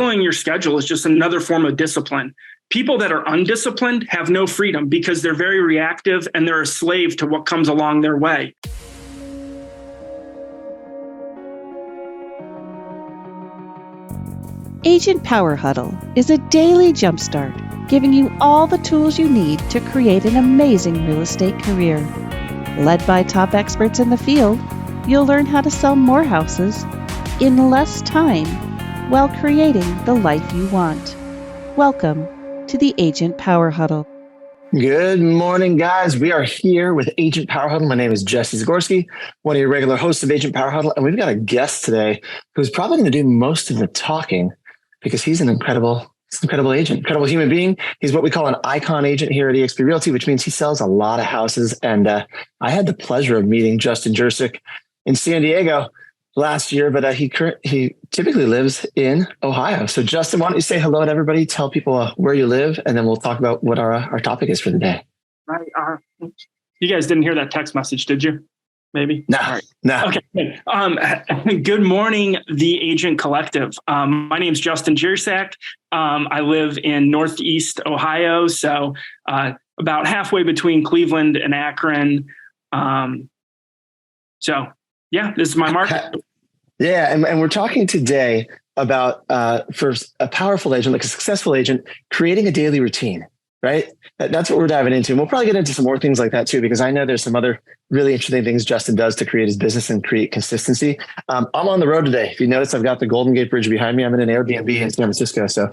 following your schedule is just another form of discipline. People that are undisciplined have no freedom because they're very reactive and they're a slave to what comes along their way. Agent Power Huddle is a daily jumpstart, giving you all the tools you need to create an amazing real estate career. Led by top experts in the field, you'll learn how to sell more houses in less time while creating the life you want. Welcome to the Agent Power Huddle. Good morning, guys. We are here with Agent Power Huddle. My name is Jesse Zagorsky, one of your regular hosts of Agent Power Huddle. And we've got a guest today who's probably going to do most of the talking because he's an incredible agent, incredible human being. He's what we call an icon agent here at eXp Realty, which means he sells a lot of houses. And I had the pleasure of meeting Justin Jurcak in San Diego last year, but he typically lives in Ohio. So Justin, why don't you say hello to everybody, tell people where you live, and then we'll talk about what our topic is for the day. You guys didn't hear that text message, did you? Maybe? No. All right. No. Okay. Good morning, the Agent Collective. My name's Justin Jurcak. I live in Northeast Ohio, so about halfway between Cleveland and Akron. So yeah, this is my market. Yeah, and we're talking today about for a powerful agent, like a successful agent, creating a daily routine, right? That's what we're diving into. And we'll probably get into some more things like that too, because I know there's some other really interesting things Justin does to create his business and create consistency. I'm on the road today. If you notice, I've got the Golden Gate Bridge behind me. I'm in an Airbnb in San Francisco. So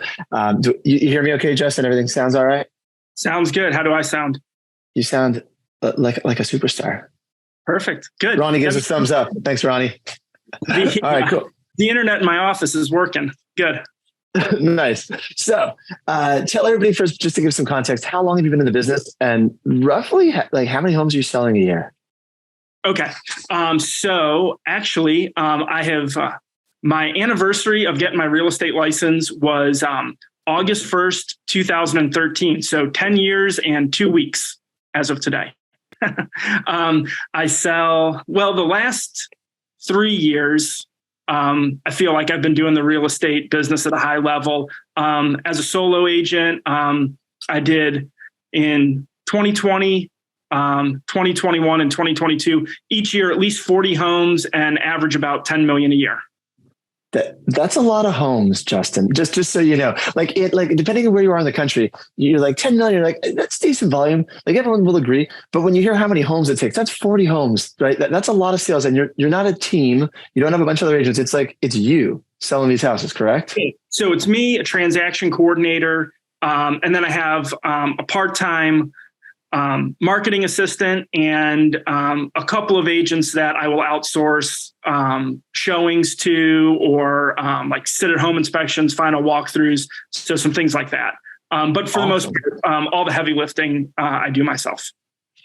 you hear me okay, Justin? Everything sounds all right? Sounds good. How do I sound? You sound like a superstar. Perfect. Good. Ronnie gives a thumbs up. Thanks, Ronnie. All right, cool. The internet in my office is working. Good. Nice. So tell everybody first, just to give some context, how long have you been in the business and roughly like how many homes are you selling a year? Okay. So actually I have my anniversary of getting my real estate license was August 1st, 2013. So 10 years and 2 weeks as of today. I sell, the last 3 years, I feel like I've been doing the real estate business at a high level. As a solo agent, I did in 2020, 2021 and 2022, each year, at least 40 homes and average about 10 million a year. That's a lot of homes, Justin. Just so you know, like depending on where you are in the country, you're like 10 million, you're like, that's decent volume. Like everyone will agree. But when you hear how many homes it takes, that's 40 homes, right? That's a lot of sales. And you're not a team. You don't have a bunch of other agents. It's you selling these houses, correct? So it's me, a transaction coordinator. And then I have a part-time marketing assistant and a couple of agents that I will outsource showings to, or like sit at home inspections, final walkthroughs. So some things like that. But for the most part, all the heavy lifting I do myself.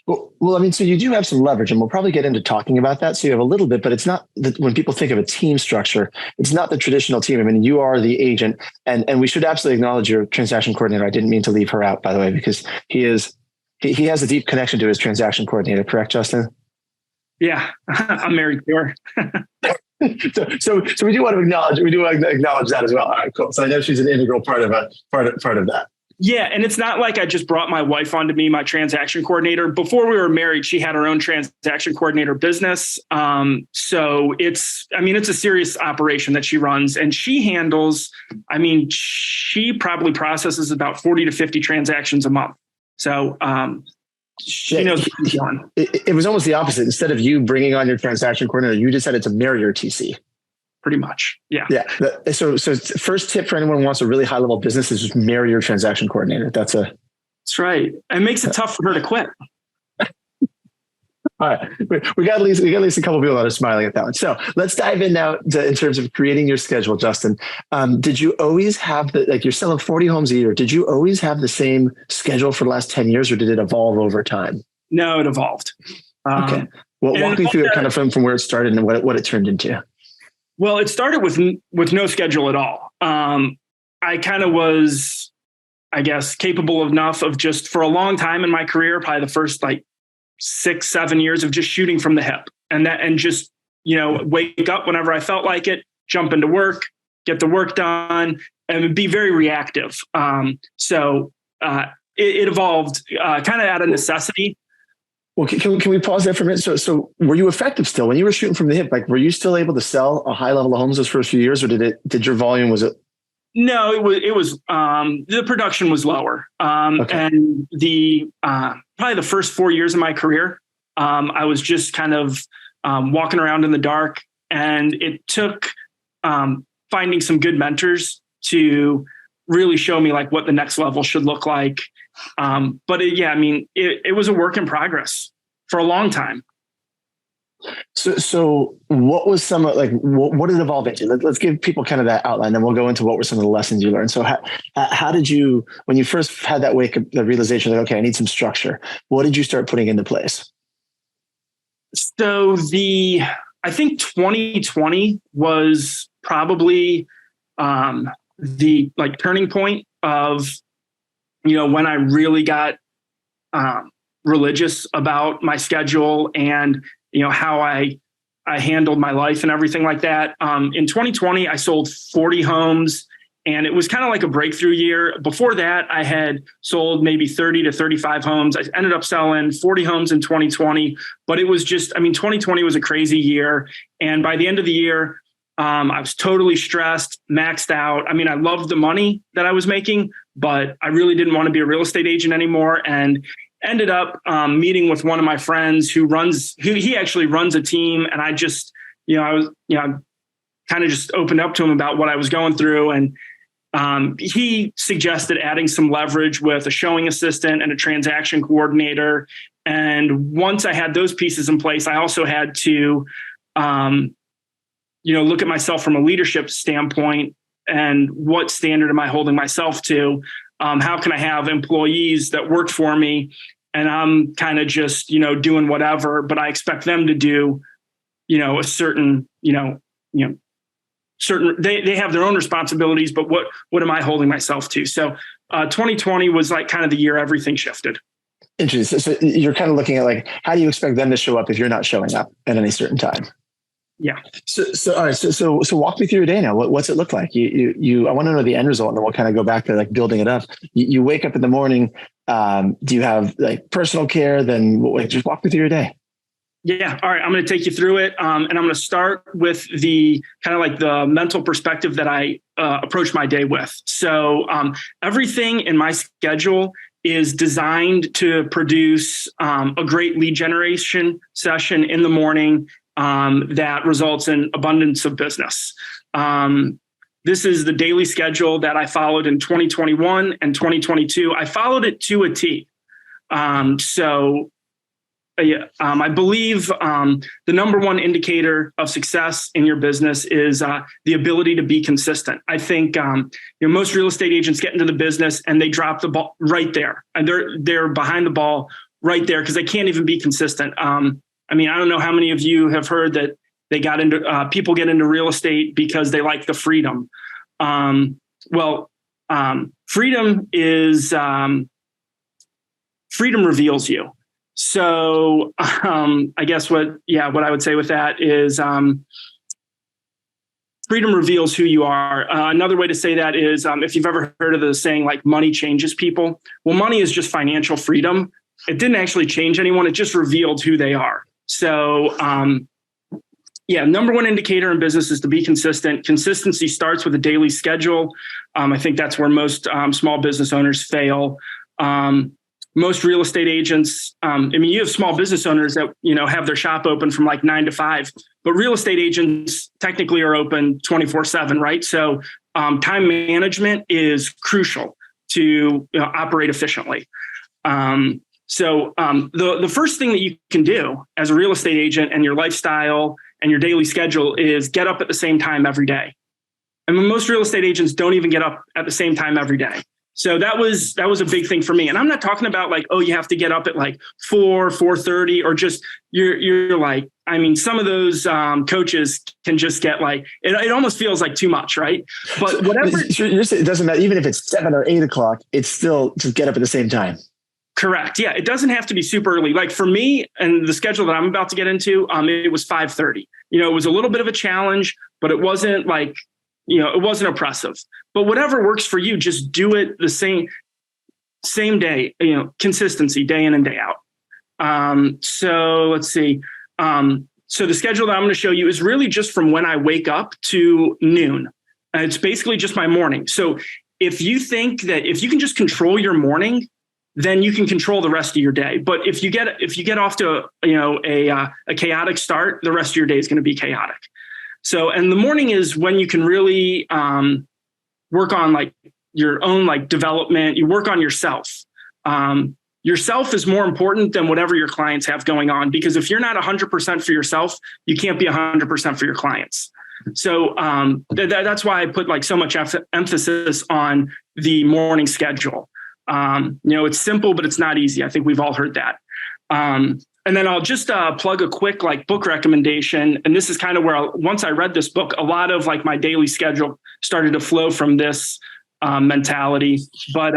Well, I mean, so you do have some leverage, and we'll probably get into talking about that. So you have a little bit, but it's not when people think of a team structure, it's not the traditional team. I mean, you are the agent, and we should absolutely acknowledge your transaction coordinator. I didn't mean to leave her out, by the way, because he has a deep connection to his transaction coordinator. Correct, Justin? Yeah, I'm married to her. So we do want to acknowledge that as well. All right, cool. So I know she's an integral part of that. Yeah, and it's not like I just brought my wife on to be my transaction coordinator. Before we were married, she had her own transaction coordinator business. So it's a serious operation that she runs, and she handles. She probably processes about 40 to 50 transactions a month. So she knows what she's doing. It was almost the opposite. Instead of you bringing on your transaction coordinator, you decided to marry your TC. Pretty much. Yeah. Yeah. So first tip for anyone who wants a really high level business is just marry your transaction coordinator. That's right. It makes it tough for her to quit. All right. We got at least a couple of people that are smiling at that one. So let's dive in now in terms of creating your schedule, Justin. Did you always have you're selling 40 homes a year. Did you always have the same schedule for the last 10 years, or did it evolve over time? No, it evolved. Okay. Well, walk me through it kind of from where it started and what it turned into. Well, it started with no schedule at all. I kind of was, I guess, capable enough of just for a long time in my career, probably the first 6-7 years of just shooting from the hip and just, wake up whenever I felt like it, jump into work, get the work done, and be very reactive. It evolved kind of out of necessity. Well, can we pause there for a minute? So were you effective still when you were shooting from the hip? Like, were you still able to sell a high level of homes those first few years, or did your volume, was it? No, it was the production was lower. Okay. And probably the first 4 years of my career, I was just kind of walking around in the dark, and it took finding some good mentors to really show me like what the next level should look like. It was a work in progress for a long time. So what was what did it evolve into? Let's give people kind of that outline, then we'll go into what were some of the lessons you learned. So how did you, when you first had that wake up, the realization like, okay, I need some structure, what did you start putting into place? So I think 2020 was probably the like turning point of, when I really got religious about my schedule and, how I handled my life and everything like that. In 2020, I sold 40 homes, and it was kind of like a breakthrough year. Before that, I had sold maybe 30 to 35 homes. I ended up selling 40 homes in 2020, but it was just, 2020 was a crazy year. And by the end of the year, I was totally stressed, maxed out. I loved the money that I was making, but I really didn't want to be a real estate agent anymore. And ended up meeting with one of my friends who he actually runs a team. And I just, kind of just opened up to him about what I was going through. And he suggested adding some leverage with a showing assistant and a transaction coordinator. And once I had those pieces in place, I also had to, look at myself from a leadership standpoint and what standard am I holding myself to? How can I have employees that work for me and I'm kind of just, doing whatever, but I expect them to do, a certain, certain, they have their own responsibilities, but what am I holding myself to? So 2020 was like kind of the year everything shifted. Interesting. So you're kind of looking at like, how do you expect them to show up if you're not showing up at any certain time? Yeah. So all right. So walk me through your day now. What's it look like? I want to know the end result, and then we'll kind of go back to like building it up. You wake up in the morning. Do you have like personal care? Then just walk me through your day. Yeah. All right. I'm going to take you through it. And I'm going to start with the kind of like the mental perspective that I approach my day with. So everything in my schedule is designed to produce a great lead generation session in the morning that results in abundance of business. This is the daily schedule that I followed in 2021 and 2022. I followed it to a T. I believe the number one indicator of success in your business is the ability to be consistent. I think most real estate agents get into the business and they drop the ball right there, and they're behind the ball right there because they can't even be consistent. I don't know how many of you have heard that they got into people get into real estate because they like the freedom. Freedom is freedom reveals you. So I guess what I would say with that is freedom reveals who you are. Another way to say that is if you've ever heard of the saying like money changes people. Well, money is just financial freedom. It didn't actually change anyone. It just revealed who they are. So number one indicator in business is to be consistent. Consistency starts with a daily schedule. I think that's where most small business owners fail. Most real estate agents, you have small business owners that, have their shop open from like 9 to 5, but real estate agents technically are open 24/7, right? So time management is crucial to operate efficiently. The first thing that you can do as a real estate agent and your lifestyle and your daily schedule is get up at the same time every day. Most real estate agents don't even get up at the same time every day. So that was a big thing for me. And I'm not talking about like, oh, you have to get up at like 4:30 or just you're like, some of those coaches can just get like, it almost feels like too much, right? But whatever. It doesn't matter. Even if it's 7 or 8 o'clock, it's still just get up at the same time. Correct. Yeah. It doesn't have to be super early. Like for me and the schedule that I'm about to get into, it was 5:30. It was a little bit of a challenge, but it wasn't like, it wasn't oppressive. but whatever works for you, just do it the same day, consistency day in and day out. So let's see. So the schedule that I'm going to show you is really just from when I wake up to noon. It's basically just my morning. So if you think that if you can just control your morning, then you can control the rest of your day. But if you get off to a chaotic start, the rest of your day is going to be chaotic. So, and the morning is when you can really work on like your own like development. You work on yourself. Yourself is more important than whatever your clients have going on, because if you're not 100% for yourself, you can't be 100% for your clients. So that's why I put like so much emphasis on the morning schedule. It's simple, but it's not easy. I think we've all heard that. And then I'll just plug a quick like book recommendation. And this is kind of where once I read this book, a lot of like my daily schedule started to flow from this mentality. But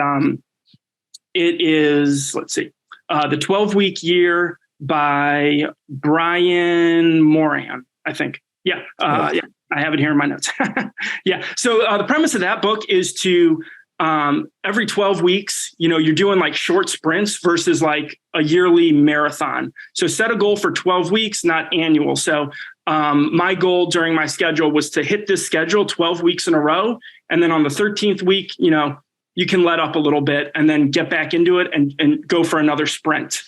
it is, let's see, The 12-Week Year by Brian Moran, I think. Yeah. Yeah. I have it here in my notes. Yeah. So the premise of that book is to every 12 weeks, you're doing like short sprints versus like a yearly marathon. So set a goal for 12 weeks, not annual. So my goal during my schedule was to hit this schedule 12 weeks in a row. And then on the 13th week, you can let up a little bit and then get back into it and go for another sprint.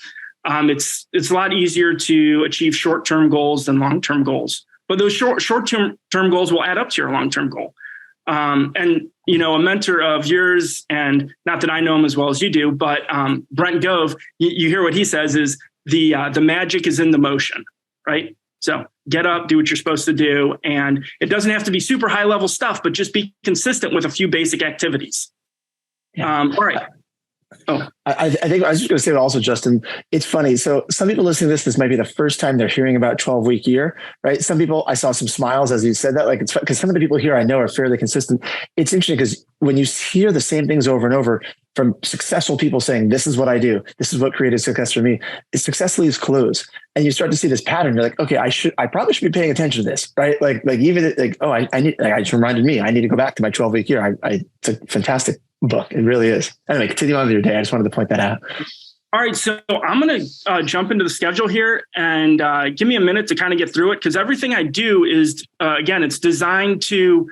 It's a lot easier to achieve short-term goals than long-term goals. But those short-term goals will add up to your long-term goal. And, a mentor of yours, and not that I know him as well as you do, but Brent Gove, you hear what he says is the magic is in the motion, right? So get up, do what you're supposed to do. And it doesn't have to be super high level stuff, but just be consistent with a few basic activities. Yeah. All right. Oh, I think I was just going to say that also, Justin, it's funny. So some people listening to this might be the first time they're hearing about 12-week year, right? Some people, I saw some smiles as you said that, like, it's because some of the people here I know are fairly consistent. It's interesting because when you hear the same things over and over from successful people saying, this is what I do, this is what created success for me, it success leaves clues. And you start to see this pattern. You're like, okay, I probably should be paying attention to this, right? Like even like, oh, I need, like, I just reminded me, I need to go back to my 12-week year. It's a fantastic book. It really is. Anyway, continue on with your day. I just wanted to point that out. All right. So I'm going to jump into the schedule here and give me a minute to kind of get through it. Because everything I do is, again, it's designed to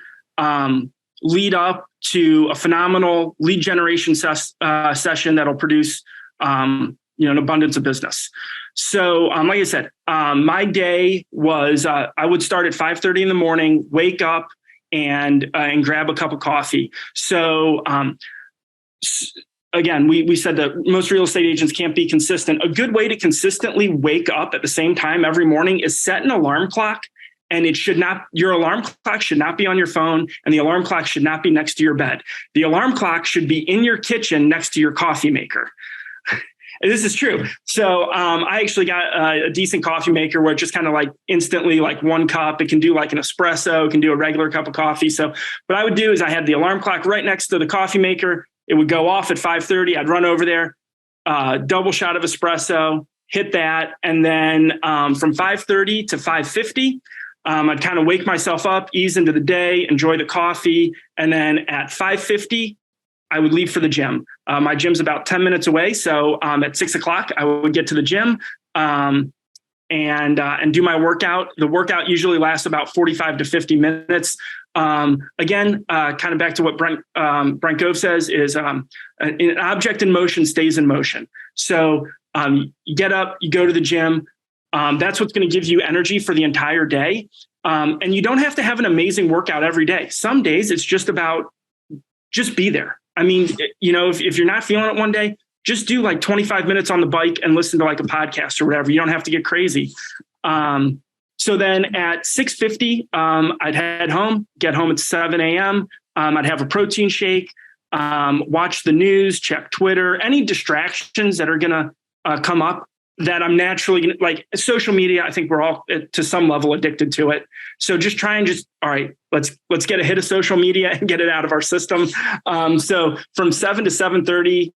lead up to a phenomenal lead generation session that'll produce, an abundance of business. So like I said, my day was, I would start at 5:30 in the morning, wake up, and grab a cup of coffee. So again, we said that most real estate agents can't be consistent. A good way to consistently wake up at the same time every morning is set an alarm clock. And your alarm clock should not be on your phone, and the alarm clock should not be next to your bed. The alarm clock should be in your kitchen next to your coffee maker. This is true. So I actually got a decent coffee maker where it just kind of like instantly like one cup. It can do like an espresso, it can do a regular cup of coffee. So what I would do is I had the alarm clock right next to the coffee maker. It would go off at 5:30. I'd run over there, double shot of espresso, hit that. And then from 5:30 to 5:50, I'd kind of wake myself up, ease into the day, enjoy the coffee. And then at 5:50, I would leave for the gym. My gym's about 10 minutes away. So at 6 o'clock, I would get to the gym and do my workout. The workout usually lasts about 45 to 50 minutes. Again, kind of back to what Brent Gove says is an object in motion stays in motion. So you get up, you go to the gym. That's what's going to give you energy for the entire day. And you don't have to have an amazing workout every day. Some days it's just about just be there. I mean, if you're not feeling it one day, just do like 25 minutes on the bike and listen to like a podcast or whatever. You don't have to get crazy. So then at 6:50, I'd head home, get home at 7 a.m. I'd have a protein shake, watch the news, check Twitter, any distractions that are going to come up that I'm naturally gonna, like social media. I think we're all to some level addicted to it. So just try and all right, let's get a hit of social media and get it out of our system. So from 7 to 7:30,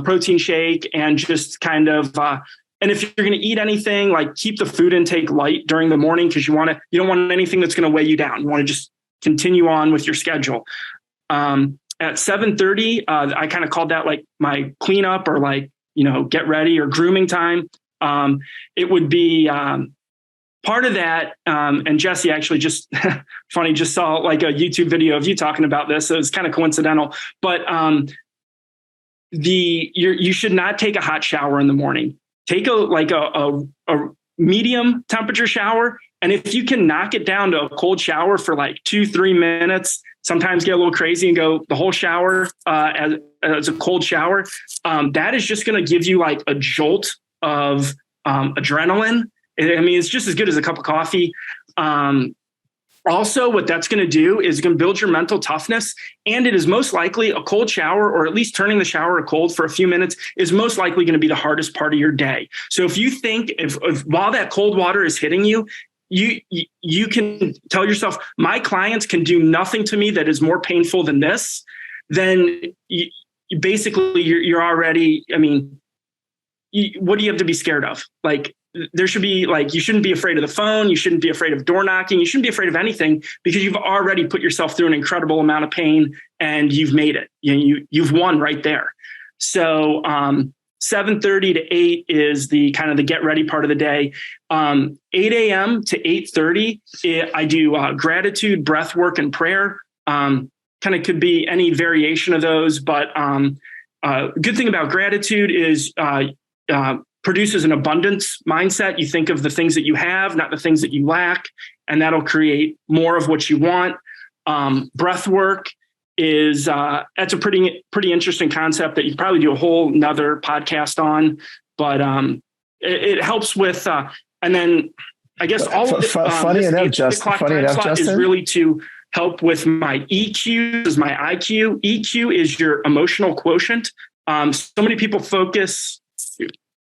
protein shake, and just kind of, and if you're going to eat anything, like keep the food intake light during the morning, because you don't want anything that's going to weigh you down. You want to just continue on with your schedule. At 7:30, I kind of called that like my cleanup or like, get ready or grooming time. It would be part of that. And Jesse actually just just saw like a YouTube video of you talking about this. So it's kind of coincidental, but you should not take a hot shower in the morning. Take a medium temperature shower. And if you can knock it down to a cold shower for like 2-3 minutes, sometimes get a little crazy and go the whole shower as a cold shower, that is just going to give you like a jolt of adrenaline. I mean, it's just as good as a cup of coffee. Also, what that's going to do is going to build your mental toughness. And it is most likely a cold shower, or at least turning the shower cold for a few minutes, is most likely going to be the hardest part of your day. So if you think if while that cold water is hitting you, you can tell yourself, my clients can do nothing to me that is more painful than this, then basically you're already, I mean, what do you have to be scared of? Like, there should be like, you shouldn't be afraid of the phone. You shouldn't be afraid of door knocking. You shouldn't be afraid of anything, because you've already put yourself through an incredible amount of pain and you've made it. You've won right there. So 7:30 to 8 is the kind of the get ready part of the day. 8 a.m. to 8:30, I do gratitude, breath work, and prayer. Kind of could be any variation of those, but good thing about gratitude is produces an abundance mindset. You think of the things that you have, not the things that you lack, and that'll create more of what you want. Breath work is that's a pretty interesting concept that you probably do a whole nother podcast on, but it helps with and then I guess all of it, funny enough, Justin, is really to help with my EQ, is my IQ. EQ is your emotional quotient. So many people focus.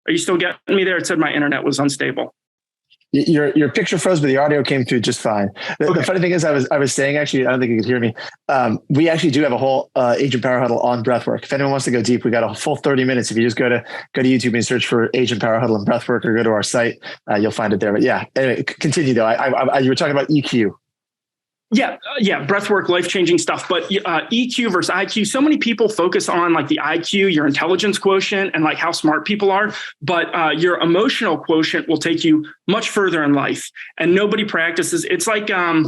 Are you still getting me there? It said my internet was unstable. Your picture froze, but the audio came through just fine. The funny thing is, I was saying, actually, I don't think you could hear me. We actually do have a whole Agent Power Huddle on breathwork. If anyone wants to go deep, we got a full 30 minutes. If you just go to YouTube and search for Agent Power Huddle and breathwork, or go to our site, you'll find it there. But yeah, anyway, continue though. You were talking about EQ. Yeah. Breathwork, life-changing stuff. But EQ versus IQ, so many people focus on like the IQ, your intelligence quotient, and like how smart people are. But your emotional quotient will take you much further in life. And nobody practices. It's like, I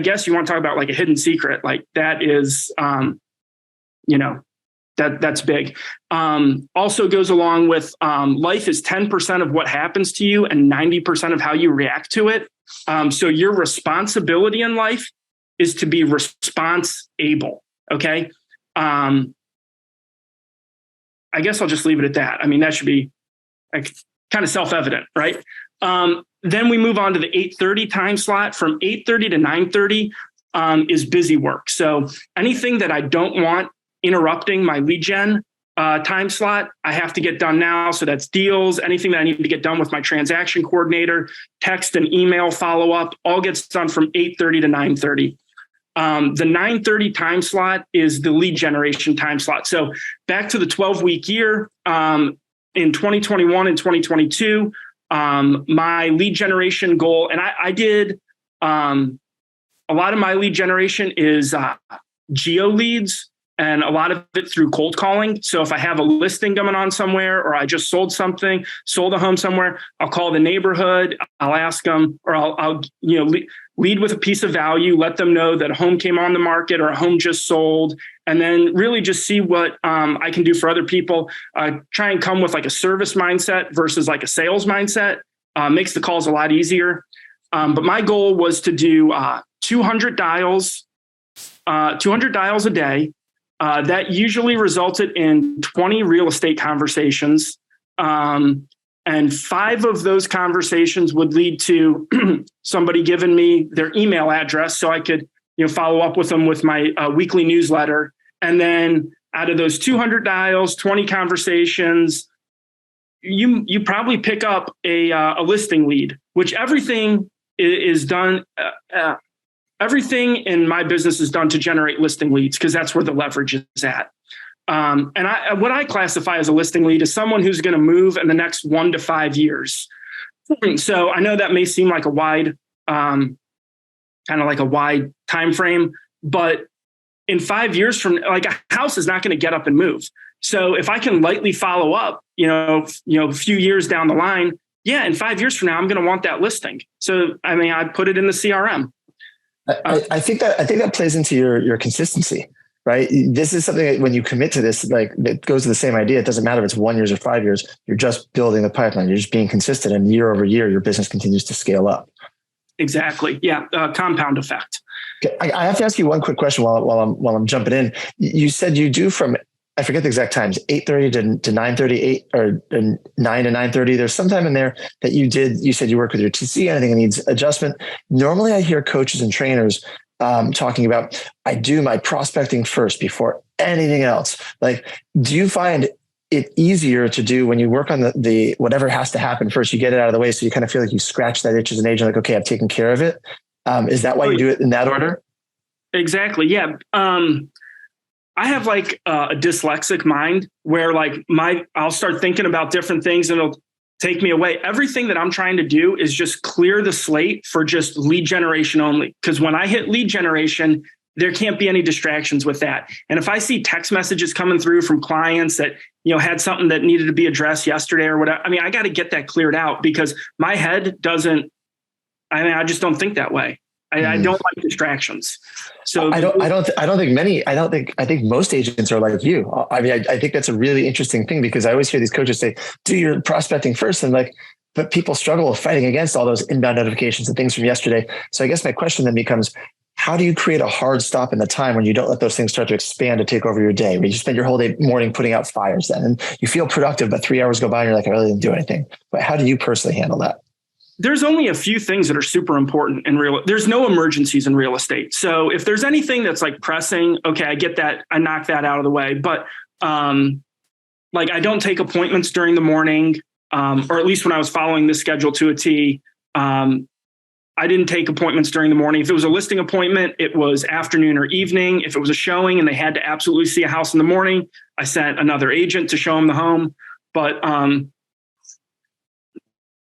guess you want to talk about like a hidden secret. Like that is, that's big. Also goes along with life is 10% of what happens to you and 90% of how you react to it. So your responsibility in life is to be response-able. Okay. I guess I'll just leave it at that. I mean, that should be like kind of self-evident, right? Then we move on to the 8:30 time slot. From 8:30 to 9:30 is busy work. So anything that I don't want interrupting my lead gen time slot, I have to get done now. So that's deals, anything that I need to get done with my transaction coordinator, text and email follow-up, all gets done from 8:30 to 9:30. The 9:30 time slot is the lead generation time slot. So back to the 12-week year, in 2021 and 2022, my lead generation goal, and I did a lot of my lead generation is geo leads, and a lot of it through cold calling. So if I have a listing coming on somewhere, or I just sold a home somewhere, I'll call the neighborhood. I'll ask them, or I'll lead with a piece of value, let them know that a home came on the market or a home just sold, and then really just see what I can do for other people. Try and come with like a service mindset versus like a sales mindset. Makes the calls a lot easier. But my goal was to do 200 dials a day. That usually resulted in 20 real estate conversations. And 5 of those conversations would lead to somebody giving me their email address so I could, follow up with them with my weekly newsletter. And then out of those 200 dials, 20 conversations, you probably pick up a listing lead, which everything is done. Everything in my business is done to generate listing leads, because that's where the leverage is at. And what I classify as a listing lead is someone who's going to move in the next 1 to 5 years. So I know that may seem like a wide, kind of like a wide time frame, but in 5 years from like a house is not going to get up and move. So if I can lightly follow up, a few years down the line, in 5 years from now, I'm going to want that listing. So, I mean, I put it in the CRM. I think that plays into your consistency, right? This is something that when you commit to this, like it goes to the same idea. It doesn't matter if it's 1 year or 5 years. You're just building the pipeline. You're just being consistent, and year over year, your business continues to scale up. Exactly. Yeah. Compound effect. Okay. I have to ask you one quick question while I'm jumping in. You said you do from, I forget the exact times, 8:30 to 9:30, or 9 to 9:30. There's some time in there that you said you work with your TC, anything that needs adjustment. Normally I hear coaches and trainers talking about, I do my prospecting first before anything else. Like, do you find it easier to do when you work on the whatever has to happen first, you get it out of the way, so you kind of feel like you scratch that itch as an agent, like, okay, I've taken care of it. Is that why you do it in that order? Exactly. Yeah. I have like a dyslexic mind where like I'll start thinking about different things and it'll take me away. Everything that I'm trying to do is just clear the slate for just lead generation only. Because when I hit lead generation, there can't be any distractions with that. And if I see text messages coming through from clients that, had something that needed to be addressed yesterday or whatever, I mean, I got to get that cleared out because my head I just don't think that way. I don't like distractions. So I think most agents are like you. I mean, I think that's a really interesting thing because I always hear these coaches say, do your prospecting first. And but people struggle with fighting against all those inbound notifications and things from yesterday. So I guess my question then becomes, how do you create a hard stop in the time when you don't let those things start to expand to take over your day, where you spend your whole day morning putting out fires then, and you feel productive, but 3 hours go by and you're like, I really didn't do anything. But how do you personally handle that? There's only a few things that are super important in there's no emergencies in real estate. So if there's anything that's like pressing, okay, I get that. I knock that out of the way. But like I don't take appointments during the morning, or at least when I was following the schedule to a T, I didn't take appointments during the morning. If it was a listing appointment, it was afternoon or evening. If it was a showing and they had to absolutely see a house in the morning, I sent another agent to show them the home. But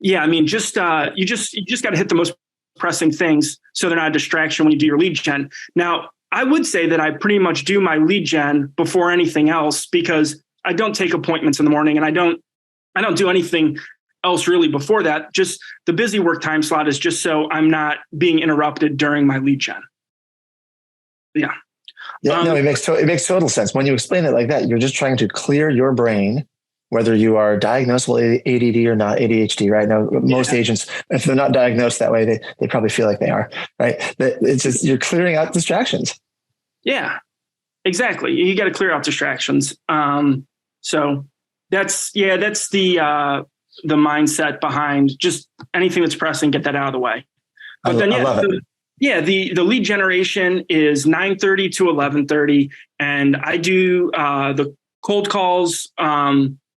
yeah, I mean, you just got to hit the most pressing things so they're not a distraction when you do your lead gen. Now, I would say that I pretty much do my lead gen before anything else because I don't take appointments in the morning and I don't do anything else really before that. Just the busy work time slot is just so I'm not being interrupted during my lead gen. Yeah. Yeah, no, it makes total sense. When you explain it like that, you're just trying to clear your brain, whether you are diagnosable ADD or not ADHD, right? Now, most agents, if they're not diagnosed that way, they probably feel like they are, right? But it's just, you're clearing out distractions. Yeah, exactly. You got to clear out distractions. So that's the mindset behind just anything that's pressing, get that out of the way. But then, I love it. The lead generation is 9:30 to 11:30, and I do the cold calls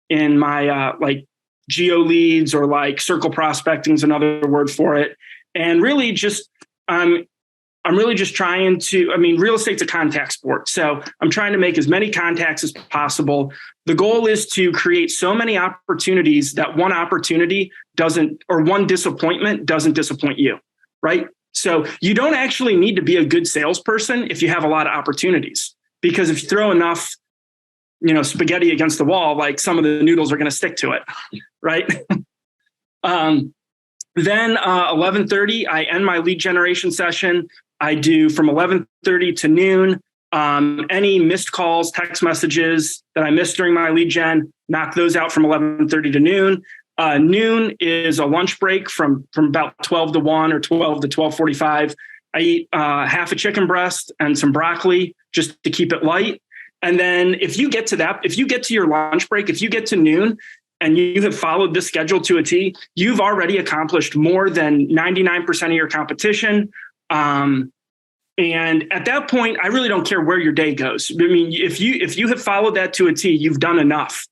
in my like geo leads, or like circle prospecting is another word for it. And really just I'm really just trying to, I mean, real estate's a contact sport. So I'm trying to make as many contacts as possible. The goal is to create so many opportunities that one opportunity doesn't, or one disappointment doesn't disappoint you, right? So you don't actually need to be a good salesperson if you have a lot of opportunities, because if you throw enough, spaghetti against the wall, like some of the noodles are going to stick to it, right? Then 11:30, I end my lead generation session. I do from 11:30 to noon. Any missed calls, text messages that I missed during my lead gen, knock those out from 11:30 to noon. Noon is a lunch break from about 12 to 1 or 12 to 12:45. I eat half a chicken breast and some broccoli just to keep it light. And then if you get to your lunch break, if you get to noon and you have followed this schedule to a T, you've already accomplished more than 99% of your competition. And at that point, I really don't care where your day goes. I mean, if you have followed that to a T, you've done enough.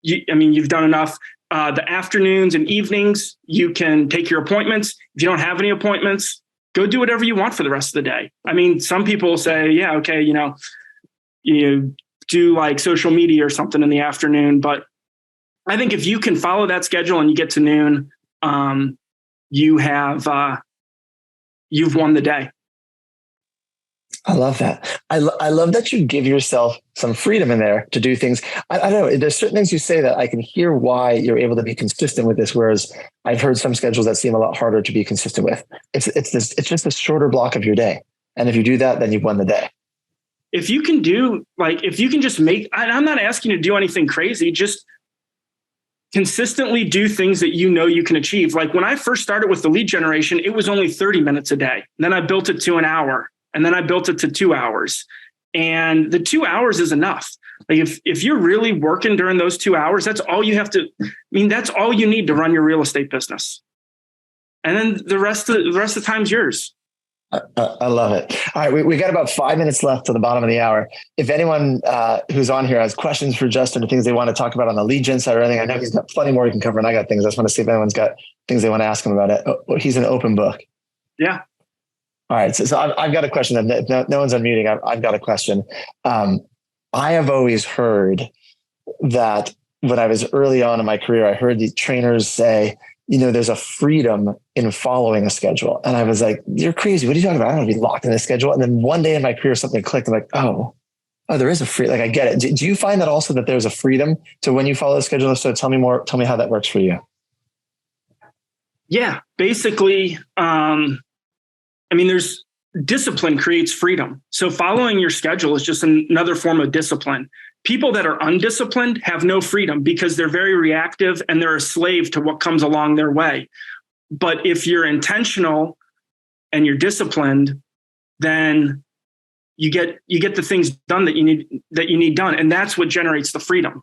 You've done enough. The afternoons and evenings, you can take your appointments. If you don't have any appointments, go do whatever you want for the rest of the day. I mean, some people say, yeah, okay, you do like social media or something in the afternoon. But I think if you can follow that schedule and you get to noon, you've won the day. I love that. I love that you give yourself some freedom in there to do things. I don't know. There's certain things you say that I can hear why you're able to be consistent with this. Whereas I've heard some schedules that seem a lot harder to be consistent with. It's just a shorter block of your day. And if you do that, then you've won the day. If you can just I'm not asking you to do anything crazy, just consistently do things that you know you can achieve. Like when I first started with the lead generation, it was only 30 minutes a day. Then I built it to an hour, and then I built it to 2 hours. And the 2 hours is enough. Like if you're really working during those 2 hours, that's all you have to, that's all you need to run your real estate business. And then the rest of the time's yours. I love it. All right. We got about 5 minutes left to the bottom of the hour. If anyone who's on here has questions for Justin or things they want to talk about on the lead gen side or anything, I know he's got plenty more he can cover, and I got things. I just want to see if anyone's got things they want to ask him about it. Oh, he's an open book. Yeah. All right. So I've got a question. No one's unmuting. I've got a question. I have always heard that when I was early on in my career, I heard the trainers say, there's a freedom in following a schedule. And I was like, you're crazy. What are you talking about? I don't want to be locked in a schedule. And then one day in my career, something clicked. I'm like, oh, there is a free, like, I get it. Do you find that also that there's a freedom to when you follow the schedule? So tell me more, tell me how that works for you. Yeah, basically, there's discipline creates freedom. So following your schedule is just another form of discipline. People that are undisciplined have no freedom because they're very reactive and they're a slave to what comes along their way. But if you're intentional and you're disciplined, then you get the things done that you need done. And that's what generates the freedom.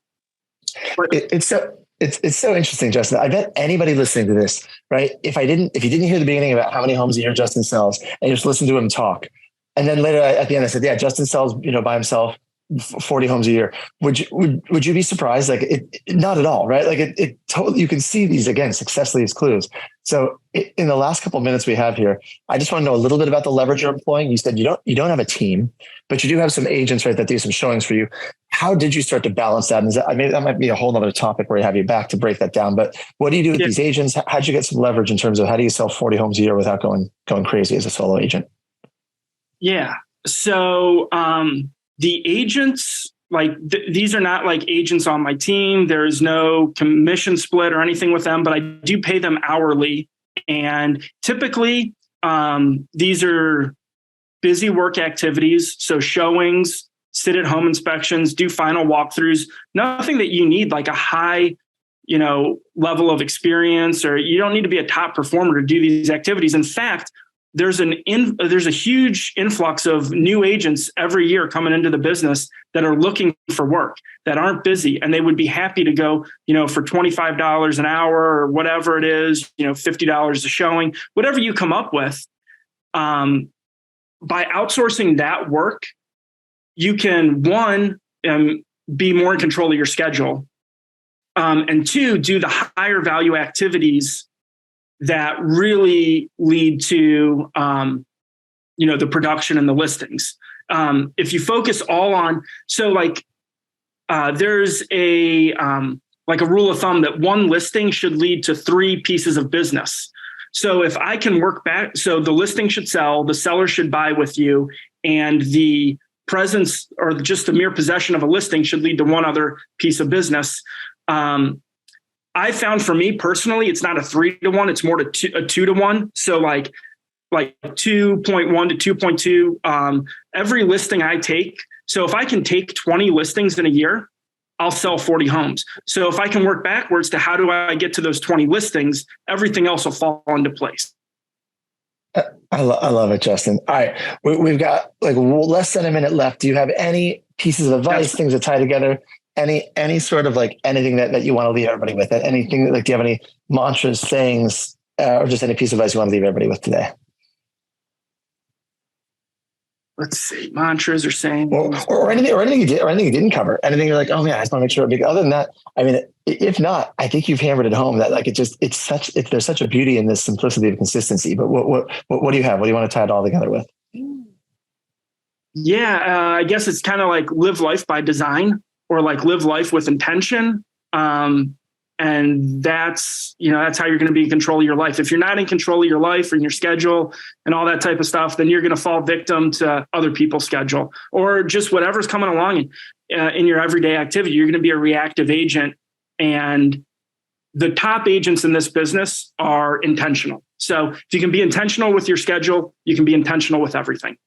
But it's so interesting, Justin. I bet anybody listening to this, right? If you didn't hear the beginning about how many homes a year Justin sells, and you just listen to him talk, and then later at the end I said, yeah, Justin sells, by himself 40 homes a year. Would you be surprised? Like not at all, right? Like it totally, you can see these again, success leaves clues. So in the last couple of minutes we have here, I just want to know a little bit about the leverage you're employing. You said you don't have a team, but you do have some agents, right, that do some showings for you. How did you start to balance that? And that might be a whole other topic where you have you back to break that down. But what do you do with these agents? How'd you get some leverage in terms of how do you sell 40 homes a year without going crazy as a solo agent? Yeah. So, the agents, these are not like agents on my team. There is no commission split or anything with them, but I do pay them hourly. And typically, these are busy work activities. So showings, sit at home inspections, do final walkthroughs, nothing that you need like a high, level of experience, or you don't need to be a top performer to do these activities. In fact, there's a huge influx of new agents every year coming into the business that are looking for work, that aren't busy, and they would be happy to go, for $25 an hour or whatever it is, $50 a showing, whatever you come up with. By outsourcing that work, you can, one, be more in control of your schedule, and two, do the higher value activities that really lead to, the production and the listings. If you focus all on, there's a rule of thumb that one listing should lead to 3 pieces of business. So if I can work back, so the listing should sell, the seller should buy with you, and the presence or just the mere possession of a listing should lead to one other piece of business. I found for me personally, it's not a 3-to-1, it's more to a 2-to-1. So like 2.1 to 2.2, every listing I take. So if I can take 20 listings in a year, I'll sell 40 homes. So if I can work backwards to how do I get to those 20 listings, everything else will fall into place. I love it, Justin. All right. We've got less than a minute left. Do you have any pieces of advice, things that tie together? Any sort of anything that you want to leave everybody with? Anything do you have any mantras, sayings, or just any piece of advice you want to leave everybody with today? Let's see, mantras or sayings, or anything you did, or anything you didn't cover. Anything you're like, oh man, I just want to make sure. Other than that, if not, I think you've hammered it home. That there's such a beauty in this simplicity of consistency. But what do you have? What do you want to tie it all together with? Yeah, I guess it's kind of like live life by design, or live life with intention. And And that's how you're going to be in control of your life. If you're not in control of your life and your schedule and all that type of stuff, then you're going to fall victim to other people's schedule or just whatever's coming along in your everyday activity. You're going to be a reactive agent. And the top agents in this business are intentional. So if you can be intentional with your schedule, you can be intentional with everything.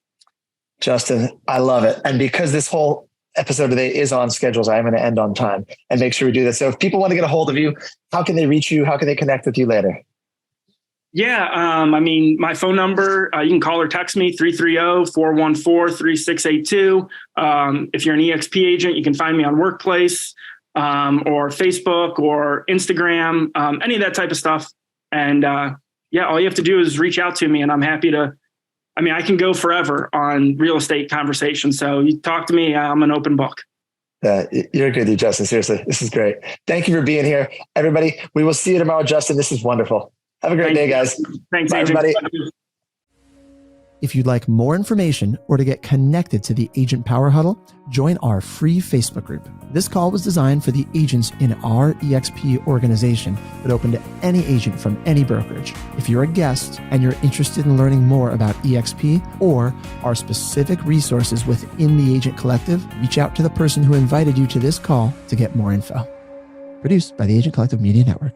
Justin, I love it. And because this whole episode today is on schedules, I am going to end on time and make sure we do this. So if people want to get a hold of you, how can they reach you? How can they connect with you later? Yeah. My phone number, you can call or text me 330-414-3682. If you're an EXP agent, you can find me on Workplace, or Facebook or Instagram, any of that type of stuff. And, all you have to do is reach out to me and I'm happy to, I can go forever on real estate conversations. So you talk to me, I'm an open book. You're good, Justin. Seriously, this is great. Thank you for being here. Everybody, we will see you tomorrow. Justin, this is wonderful. Have a great day, guys. Thanks, bye, everybody. If you'd like more information or to get connected to the Agent Power Huddle, join our free Facebook group. This call was designed for the agents in our EXP organization, but open to any agent from any brokerage. If you're a guest and you're interested in learning more about EXP or our specific resources within the Agent Collective, reach out to the person who invited you to this call to get more info. Produced by the Agent Collective Media Network.